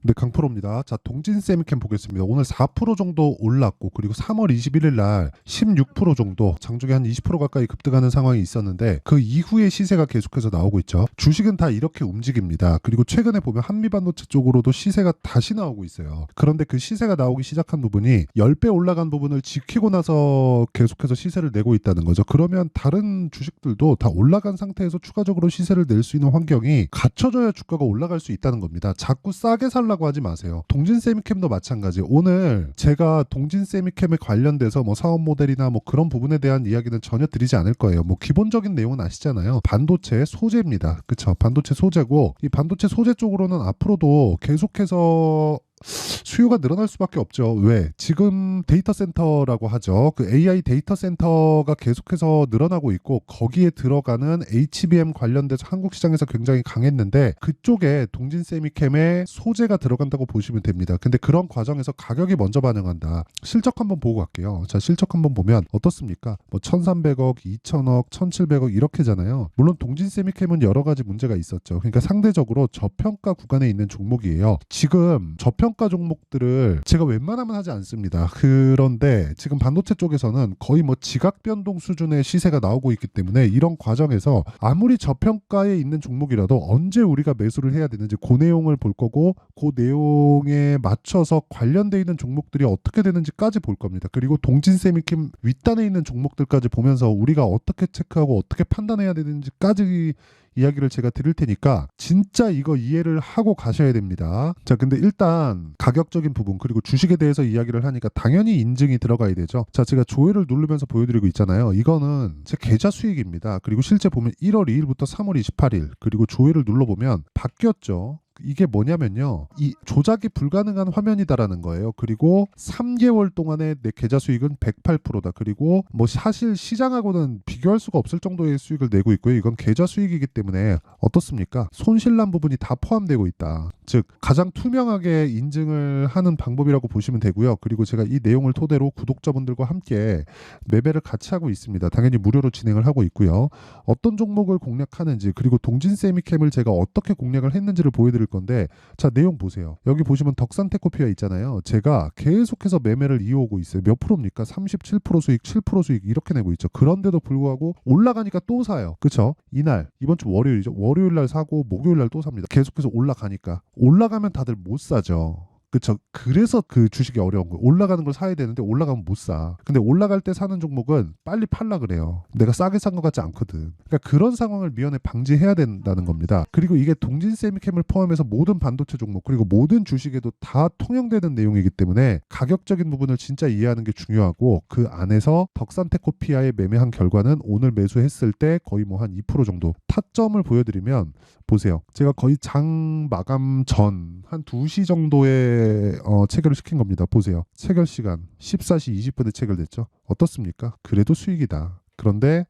네, 강프로입니다. 자, 동진 세미캠 보겠습니다. 오늘 4% 정도 올랐고, 그리고 3월 21일 날 16% 정도, 장중에 한 20% 가까이 급등하는 상황이 있었는데, 그 이후에 시세가 계속해서 나오고 있죠. 주식은 다 이렇게 움직입니다. 그리고 최근에 보면 한미반도체 쪽으로도 시세가 다시 나오고 있어요. 그런데 그 시세가 나오기 시작한 부분이 10배 올라간 부분을 지키고 나서 계속해서 시세를 내고 있다는 거죠. 그러면 다른 주식들도 다 올라간 상태에서 추가적으로 시세를 낼 수 있는 환경이 갖춰져야 주가가 올라갈 수 있다는 겁니다. 자꾸 싸게 살라고 하지 마세요. 동진 세미캠도 마찬가지. 오늘 제가 동진 세미캠에 관련돼서 뭐 사업 모델이나 뭐 그런 부분에 대한 이야기는 전혀 드리지 않을 거예요. 뭐 기본적인 내용은 아시잖아요. 반도체 소재입니다. 그쵸? 반도체 소재고, 이 반도체 소재 쪽으로는 앞으로도 계속해서 수요가 늘어날 수밖에 없죠. 왜? 지금 데이터 센터라고 하죠. 그 AI 데이터 센터가 계속해서 늘어나고 있고, 거기에 들어가는 HBM 관련돼서 한국 시장에서 굉장히 강했는데, 그쪽에 동진 세미캠의 소재가 들어간다고 보시면 됩니다. 근데 그런 과정에서 가격이 먼저 반영한다. 실적 한번 보고 갈게요. 자, 실적 한번 보면 어떻습니까? 뭐 1,300억, 2,000억, 1,700억 이렇게잖아요. 물론 동진 세미캠은 여러 가지 문제가 있었죠. 그러니까 상대적으로 저평가 구간에 있는 종목이에요. 지금 저평가 종목들을 제가 웬만하면 하지 않습니다. 그런데 지금 반도체 쪽에서는 거의 뭐 지각 변동 수준의 시세가 나오고 있기 때문에, 이런 과정에서 아무리 저평가에 있는 종목이라도 언제 우리가 매수를 해야 되는지 그 내용을 볼 거고, 그 내용에 맞춰서 관련돼 있는 종목들이 어떻게 되는지까지 볼 겁니다. 그리고 동진 세미캠 윗단에 있는 종목들까지 보면서 우리가 어떻게 체크하고 어떻게 판단해야 되는지까지 이야기를 제가 드릴 테니까 진짜 이거 이해를 하고 가셔야 됩니다. 자, 근데 일단 가격적인 부분, 그리고 주식에 대해서 이야기를 하니까 당연히 인증이 들어가야 되죠. 자, 제가 조회를 누르면서 보여드리고 있잖아요. 이거는 제 계좌 수익입니다. 그리고 실제 보면 1월 2일부터 3월 28일, 그리고 조회를 눌러보면 바뀌었죠. 이게 뭐냐면요, 이 조작이 불가능한 화면이다라는 거예요. 그리고 3개월 동안의 내 계좌 수익은 108%다. 그리고 뭐 사실 시장하고는 비교할 수가 없을 정도의 수익을 내고 있고요. 이건 계좌 수익이기 때문에 어떻습니까? 손실난 부분이 다 포함되고 있다. 즉 가장 투명하게 인증을 하는 방법이라고 보시면 되고요. 그리고 제가 이 내용을 토대로 구독자분들과 함께 매매를 같이 하고 있습니다. 당연히 무료로 진행을 하고 있고요. 어떤 종목을 공략하는지, 그리고 동진 세미캠을 제가 어떻게 공략을 했는지를 보여드릴 건데, 자, 내용 보세요. 여기 보시면 덕산테코피아 있잖아요. 제가 계속해서 매매를 이어오고 있어요. 몇 프로입니까? 37% 수익, 7% 수익 이렇게 내고 있죠. 그런데도 불구하고 올라가니까 또 사요. 그쵸? 이날, 이번 주 월요일이죠. 월요일 날 사고 목요일 날 또 삽니다. 계속해서 올라가니까. 올라가면 다들 못 사죠. 그쵸? 그래서 그 주식이 어려운 거예요. 올라가는 걸 사야 되는데 올라가면 못 사. 근데 올라갈 때 사는 종목은 빨리 팔라 그래요. 내가 싸게 산 것 같지 않거든. 그러니까 그런 상황을 미연에 방지해야 된다는 겁니다. 그리고 이게 동진 세미캠을 포함해서 모든 반도체 종목, 그리고 모든 주식에도 다 통용되는 내용이기 때문에 가격적인 부분을 진짜 이해하는 게 중요하고, 그 안에서 덕산테코피아에 매매한 결과는 오늘 매수했을 때 거의 뭐 한 2% 정도 타점을 보여드리면, 보세요. 제가 거의 장 마감 전 한 2시 정도에 체결을 시킨 겁니다. 보세요. 체결 시간 14시 20분에 체결됐죠. 어떻습니까? 그래도 수익이다. 그런데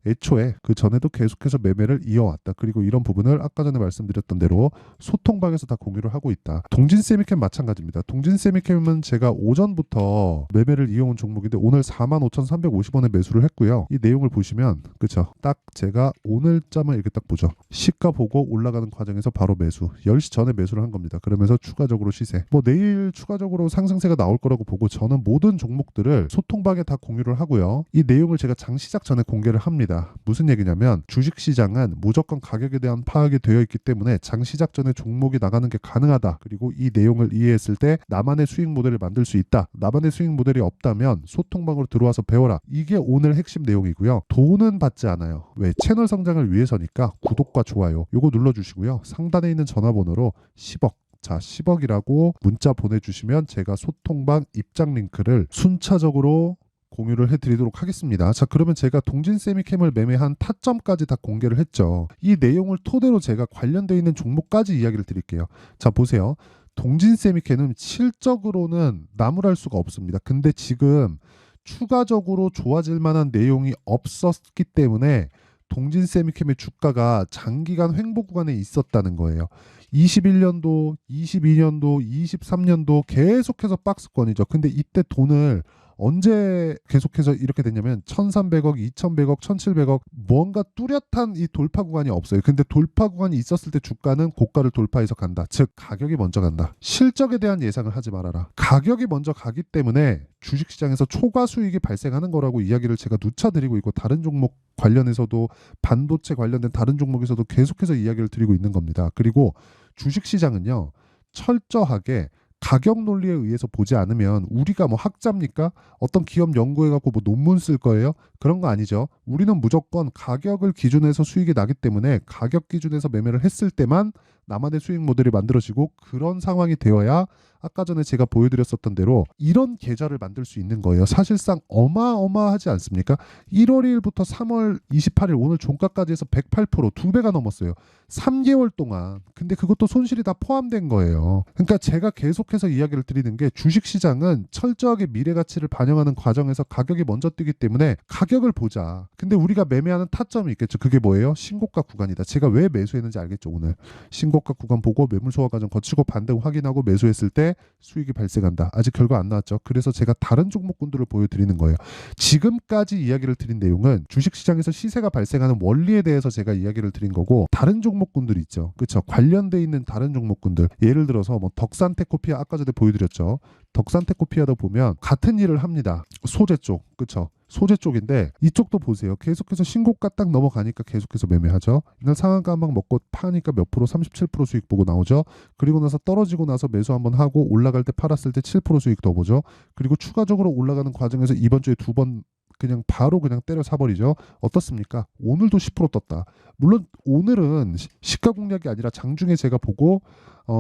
애초에 그 전에도 계속해서 매매를 이어왔다. 그리고 이런 부분을 아까 전에 말씀드렸던 대로 소통방에서 다 공유를 하고 있다. 동진 세미캠 마찬가지입니다. 동진 세미캠은 제가 오전부터 매매를 이어온 종목인데 오늘 45,350원에 매수를 했고요. 이 내용을 보시면, 그쵸, 딱 제가 오늘자만 이렇게 딱 보죠. 시가 보고 올라가는 과정에서 바로 매수, 10시 전에 매수를 한 겁니다. 그러면서 추가적으로 시세, 뭐 내일 추가적으로 상승세가 나올 거라고 보고, 저는 모든 종목들을 소통방에 다 공유를 하고요. 이 내용을 제가 장 시작 전에 공개를 합니다. 무슨 얘기냐면, 주식시장은 무조건 가격에 대한 파악이 되어 있기 때문에 장 시작 전에 종목이 나가는 게 가능하다. 그리고 이 내용을 이해했을 때 나만의 수익 모델을 만들 수 있다. 나만의 수익 모델이 없다면 소통방으로 들어와서 배워라. 이게 오늘 핵심 내용이고요. 돈은 받지 않아요. 왜? 채널 성장을 위해서니까 구독과 좋아요 요거 눌러주시고요. 상단에 있는 전화번호로 10억, 자, 10억이라고 문자 보내주시면 제가 소통방 입장 링크를 순차적으로 공유를 해드리도록 하겠습니다. 자, 그러면 제가 동진 세미캠을 매매한 타점까지 다 공개를 했죠. 이 내용을 토대로 제가 관련되어 있는 종목까지 이야기를 드릴게요. 자, 보세요. 동진 세미캠은 실적으로는 나무랄 수가 없습니다. 근데 지금 추가적으로 좋아질 만한 내용이 없었기 때문에 동진 세미캠의 주가가 장기간 횡보 구간에 있었다는 거예요. 21년도, 22년도, 23년도 계속해서 박스권이죠. 근데 이때 돈을 언제 계속해서 이렇게 됐냐면 1,300억, 2,100억, 1,700억 뭔가 뚜렷한 이 돌파 구간이 없어요. 근데 돌파 구간이 있었을 때 주가는 고가를 돌파해서 간다. 즉 가격이 먼저 간다. 실적에 대한 예상을 하지 말아라. 가격이 먼저 가기 때문에 주식시장에서 초과 수익이 발생하는 거라고 이야기를 제가 누차 드리고 있고 다른 종목 관련해서도 반도체 관련된 다른 종목에서도 계속해서 이야기를 드리고 있는 겁니다. 그리고 주식시장은요. 철저하게 가격 논리에 의해서 보지 않으면 우리가 뭐 학자입니까? 어떤 기업 연구해갖고 뭐 논문 쓸 거예요? 그런 거 아니죠. 우리는 무조건 가격을 기준해서 수익이 나기 때문에 가격 기준에서 매매를 했을 때만 나만의 수익 모델이 만들어지고 그런 상황이 되어야 아까 전에 제가 보여드렸었던 대로 이런 계좌를 만들 수 있는 거예요. 사실상 어마어마하지 않습니까? 1월 1일부터 3월 28일 오늘 종가까지 해서 108% 2배가 넘었어요. 3개월 동안. 근데 그것도 손실이 다 포함된 거예요. 그러니까 제가 계속해서 이야기를 드리는 게 주식시장은 철저하게 미래 가치를 반영하는 과정에서 가격이 먼저 뛰기 때문에 가격을 보자. 근데 우리가 매매하는 타점이 있겠죠. 그게 뭐예요? 신고가 구간이다. 제가 왜 매수했는지 알겠죠, 오늘. 신고가 구간 보고 매물 소화 과정 거치고 반등 확인하고 매수했을 때 수익이 발생한다. 아직 결과 안 나왔죠. 그래서 제가 다른 종목군들을 보여드리는 거예요. 지금까지 이야기를 드린 내용은 주식시장에서 시세가 발생하는 원리에 대해서 제가 이야기를 드린 거고 다른 종목군들 있죠. 그렇죠. 관련돼 있는 다른 종목군들 예를 들어서 뭐 덕산테코피아 아까 전에 보여드렸죠. 덕산테코피아도 보면 같은 일을 합니다. 소재 쪽. 그렇죠. 소재 쪽인데 이쪽도 보세요. 계속해서 신고가 딱 넘어가니까 계속해서 매매하죠. 이날 상한가 막 먹고 파니까 몇 프로 37% 수익 보고 나오죠. 그리고 나서 떨어지고 나서 매수 한번 하고 올라갈 때 팔았을 때 7% 수익 더 보죠. 그리고 추가적으로 올라가는 과정에서 이번 주에 2번 그냥 바로 그냥 때려 사버리죠. 어떻습니까? 오늘도 10% 떴다. 물론 오늘은 시가 공략이 아니라 장중에 제가 보고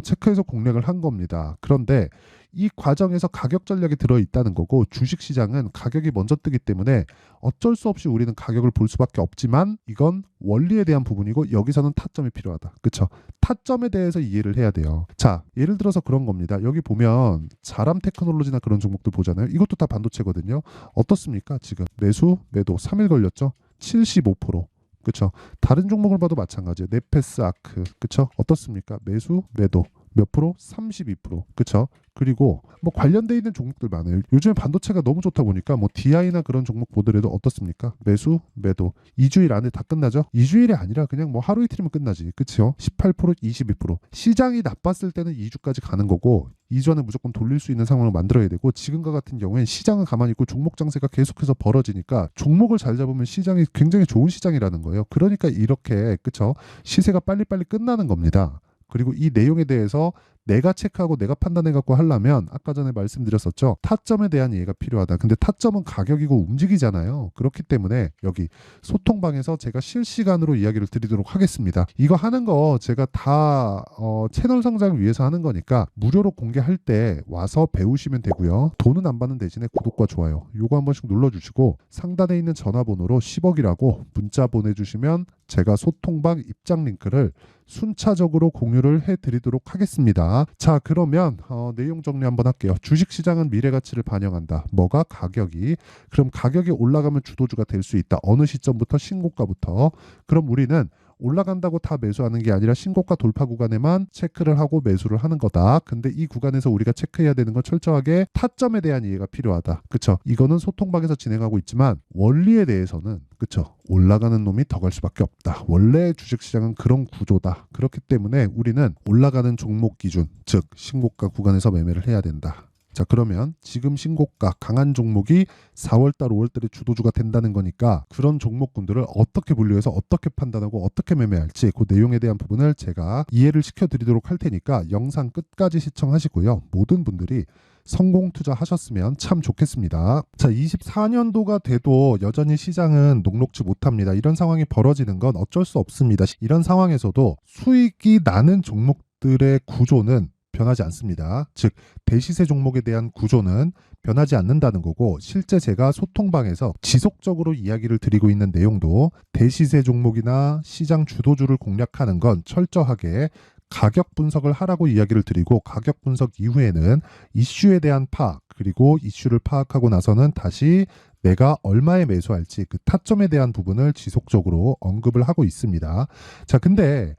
체크해서 공략을 한 겁니다. 그런데 이 과정에서 가격 전략이 들어있다는 거고 주식시장은 가격이 먼저 뜨기 때문에 어쩔 수 없이 우리는 가격을 볼 수밖에 없지만 이건 원리에 대한 부분이고 여기서는 타점이 필요하다. 그렇죠? 타점에 대해서 이해를 해야 돼요. 자, 예를 들어서 그런 겁니다. 여기 보면 자람 테크놀로지나 그런 종목들 보잖아요. 이것도 다 반도체거든요. 어떻습니까? 지금 매수, 매도 3일 걸렸죠? 75%. 그렇죠? 다른 종목을 봐도 마찬가지예요. 네페스 아크. 그렇죠? 어떻습니까? 매수, 매도 몇 프로? 32%. 그렇죠? 그리고 뭐 관련돼 있는 종목들 많아요. 요즘에 반도체가 너무 좋다 보니까 뭐 DI나 그런 종목 보더라도 어떻습니까? 매수, 매도 2주일 안에 다 끝나죠? 2주일이 아니라 그냥 뭐 하루 이틀이면 끝나지. 그렇죠? 18%, 22%. 시장이 나빴을 때는 2주까지 가는 거고 2주 안에 무조건 돌릴 수 있는 상황을 만들어야 되고 지금과 같은 경우엔 시장은 가만히 있고 종목 장세가 계속해서 벌어지니까 종목을 잘 잡으면 시장이 굉장히 좋은 시장이라는 거예요. 그러니까 이렇게 그렇죠? 시세가 빨리빨리 끝나는 겁니다. 그리고 이 내용에 대해서 내가 체크하고 내가 판단해 갖고 하려면 아까 전에 말씀드렸었죠. 타점에 대한 이해가 필요하다. 근데 타점은 가격이고 움직이잖아요. 그렇기 때문에 여기 소통방에서 제가 실시간으로 이야기를 드리도록 하겠습니다. 이거 하는 거 제가 다 채널 성장을 위해서 하는 거니까 무료로 공개할 때 와서 배우시면 되고요. 돈은 안 받는 대신에 구독과 좋아요 요거 한 번씩 눌러주시고 상단에 있는 전화번호로 10억이라고 문자 보내주시면 제가 소통방 입장 링크를 순차적으로 공유를 해드리도록 하겠습니다. 자, 그러면 내용 정리 한번 할게요. 주식시장은 미래가치를 반영한다. 뭐가? 가격이. 그럼 가격이 올라가면 주도주가 될 수 있다. 어느 시점부터? 신고가부터. 그럼 우리는 올라간다고 다 매수하는 게 아니라 신고가 돌파 구간에만 체크를 하고 매수를 하는 거다. 근데 이 구간에서 우리가 체크해야 되는 건 철저하게 타점에 대한 이해가 필요하다. 그쵸? 이거는 소통방에서 진행하고 있지만 원리에 대해서는 그쵸? 올라가는 놈이 더 갈 수밖에 없다. 원래 주식시장은 그런 구조다. 그렇기 때문에 우리는 올라가는 종목 기준, 즉 신고가 구간에서 매매를 해야 된다. 자, 그러면 지금 신고가 강한 종목이 4월달, 5월달에 주도주가 된다는 거니까 그런 종목군들을 어떻게 분류해서 어떻게 판단하고 어떻게 매매할지 그 내용에 대한 부분을 제가 이해를 시켜드리도록 할 테니까 영상 끝까지 시청하시고요. 모든 분들이 성공 투자하셨으면 참 좋겠습니다. 자, 24년도가 돼도 여전히 시장은 녹록지 못합니다. 이런 상황이 벌어지는 건 어쩔 수 없습니다. 이런 상황에서도 수익이 나는 종목들의 구조는 변하지 않습니다. 즉 대시세 종목에 대한 구조는 변하지 않는다는 거고 실제 제가 소통방에서 지속적으로 이야기를 드리고 있는 내용도 대시세 종목이나 시장 주도주를 공략하는 건 철저하게 가격 분석을 하라고 이야기를 드리고 가격 분석 이후에는 이슈에 대한 파악 그리고 이슈를 파악하고 나서는 다시 내가 얼마에 매수할지 그 타점에 대한 부분을 지속적으로 언급을 하고 있습니다. 자, 근데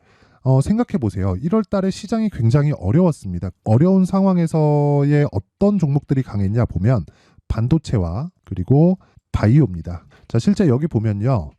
생각해 보세요. 1월 달에 시장이 굉장히 어려웠습니다. 어려운 상황에서의 어떤 종목들이 강했냐 보면 반도체와 그리고 바이오입니다. 자, 실제 여기 보면요.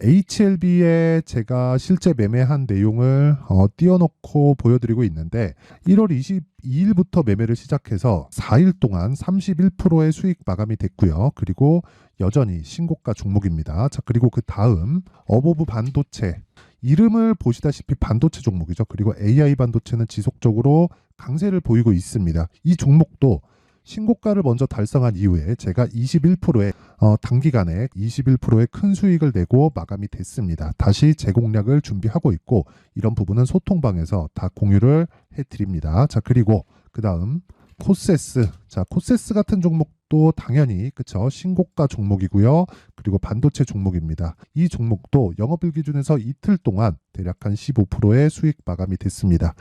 HLB에 제가 실제 매매한 내용을 띄워놓고 보여드리고 있는데 1월 22일부터 매매를 시작해서 4일 동안 31%의 수익 마감이 됐고요. 그리고 여전히 신고가 종목입니다. 자, 그리고 그 다음 어보브 반도체, 이름을 보시다시피 반도체 종목이죠. 그리고 AI 반도체는 지속적으로 강세를 보이고 있습니다. 이 종목도 신고가를 먼저 달성한 이후에 제가 21%의 단기간에 21%의 큰 수익을 내고 마감이 됐습니다. 다시 재공략을 준비하고 있고 이런 부분은 소통방에서 다 공유를 해드립니다. 자, 그리고 그 다음 코세스. 자, 코세스 같은 종목도 당연히 그쵸, 신고가 종목이고요. 그리고 반도체 종목입니다. 이 종목도 영업일 기준에서 이틀 동안 대략 한 15%의 수익 마감이 됐습니다.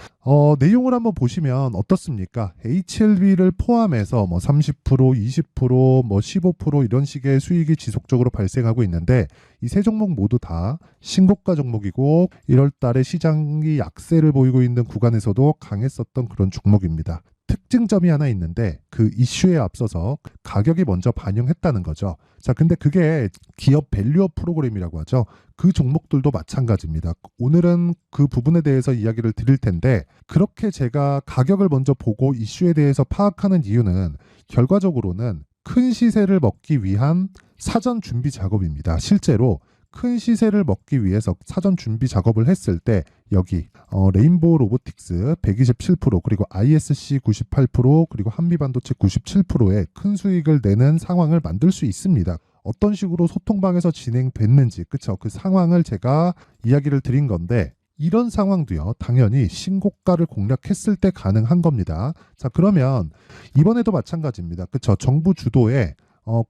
내용을 한번 보시면 어떻습니까? HLB를 포함해서 뭐 30%, 20%, 뭐 15% 이런 식의 수익이 지속적으로 발생하고 있는데 이 세 종목 모두 다 신고가 종목이고 1월 달에 시장이 약세를 보이고 있는 구간에서도 강했었던 그런 종목입니다. 특징점이 하나 있는데 그 이슈에 앞서서 가격이 먼저 반영했다는 거죠. 자, 근데 그게 기업 밸류업 프로그램이라고 하죠. 그 종목들도 마찬가지입니다. 오늘은 그 부분에 대해서 이야기를 드릴 텐데 그렇게 제가 가격을 먼저 보고 이슈에 대해서 파악하는 이유는 결과적으로는 큰 시세를 먹기 위한 사전 준비 작업입니다. 실제로 큰 시세를 먹기 위해서 사전 준비 작업을 했을 때 여기 레인보우 로보틱스 127% 그리고 ISC 98% 그리고 한미반도체 97%의 큰 수익을 내는 상황을 만들 수 있습니다. 어떤 식으로 소통방에서 진행됐는지 그쵸, 그 상황을 제가 이야기를 드린 건데 이런 상황도요 당연히 신고가를 공략했을 때 가능한 겁니다. 자, 그러면 이번에도 마찬가지입니다. 그쵸, 정부 주도의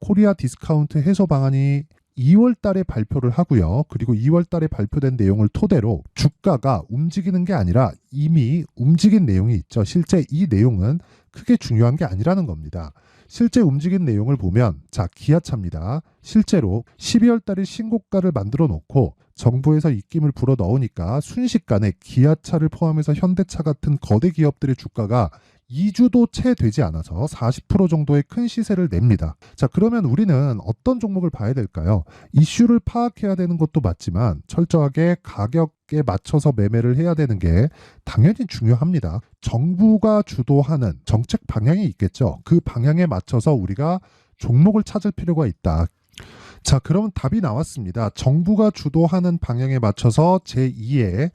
코리아 디스카운트 해소 방안이 2월 달에 발표를 하고요. 그리고 2월 달에 발표된 내용을 토대로 주가가 움직이는 게 아니라 이미 움직인 내용이 있죠. 실제 이 내용은 크게 중요한 게 아니라는 겁니다. 실제 움직인 내용을 보면 자, 기아차입니다. 실제로 12월 달에 신고가를 만들어 놓고 정부에서 입김을 불어 넣으니까 순식간에 기아차를 포함해서 현대차 같은 거대 기업들의 주가가 2주도 채 되지 않아서 40% 정도의 큰 시세를 냅니다. 자, 그러면 우리는 어떤 종목을 봐야 될까요? 이슈를 파악해야 되는 것도 맞지만 철저하게 가격에 맞춰서 매매를 해야 되는 게 당연히 중요합니다. 정부가 주도하는 정책 방향이 있겠죠. 그 방향에 맞춰서 우리가 종목을 찾을 필요가 있다. 자, 그러면 답이 나왔습니다. 정부가 주도하는 방향에 맞춰서 제2의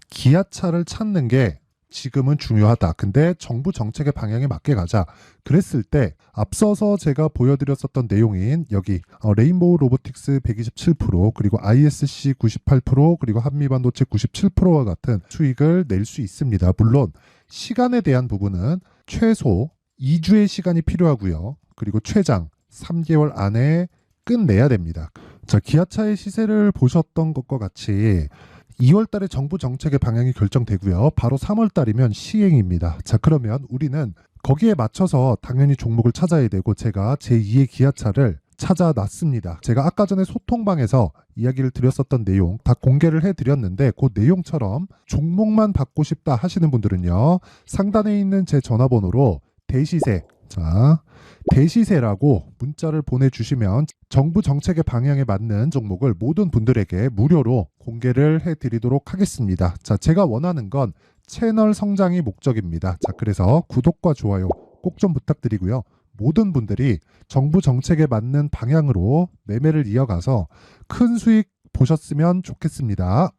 기아차를 찾는 게 지금은 중요하다. 근데 정부 정책의 방향에 맞게 가자. 그랬을 때 앞서서 제가 보여드렸었던 내용인 여기 레인보우 로보틱스 127% 그리고 ISC 98% 그리고 한미반도체 97%와 같은 수익을 낼 수 있습니다. 물론 시간에 대한 부분은 최소 2주의 시간이 필요하고요. 그리고 최장 3개월 안에 끝내야 됩니다. 자, 기아차의 시세를 보셨던 것과 같이 2월 달에 정부 정책의 방향이 결정되고요. 바로 3월 달이면 시행입니다. 자, 그러면 우리는 거기에 맞춰서 당연히 종목을 찾아야 되고 제가 제2의 기아차를 찾아놨습니다. 제가 아까 전에 소통방에서 이야기를 드렸었던 내용 다 공개를 해드렸는데 그 내용처럼 종목만 받고 싶다 하시는 분들은요. 상단에 있는 제 전화번호로 대시세, 자, 대시세라고 문자를 보내주시면 정부 정책의 방향에 맞는 종목을 모든 분들에게 무료로 공개를 해드리도록 하겠습니다. 자, 제가 원하는 건 채널 성장이 목적입니다. 자, 그래서 구독과 좋아요 꼭 좀 부탁드리고요. 모든 분들이 정부 정책에 맞는 방향으로 매매를 이어가서 큰 수익 보셨으면 좋겠습니다.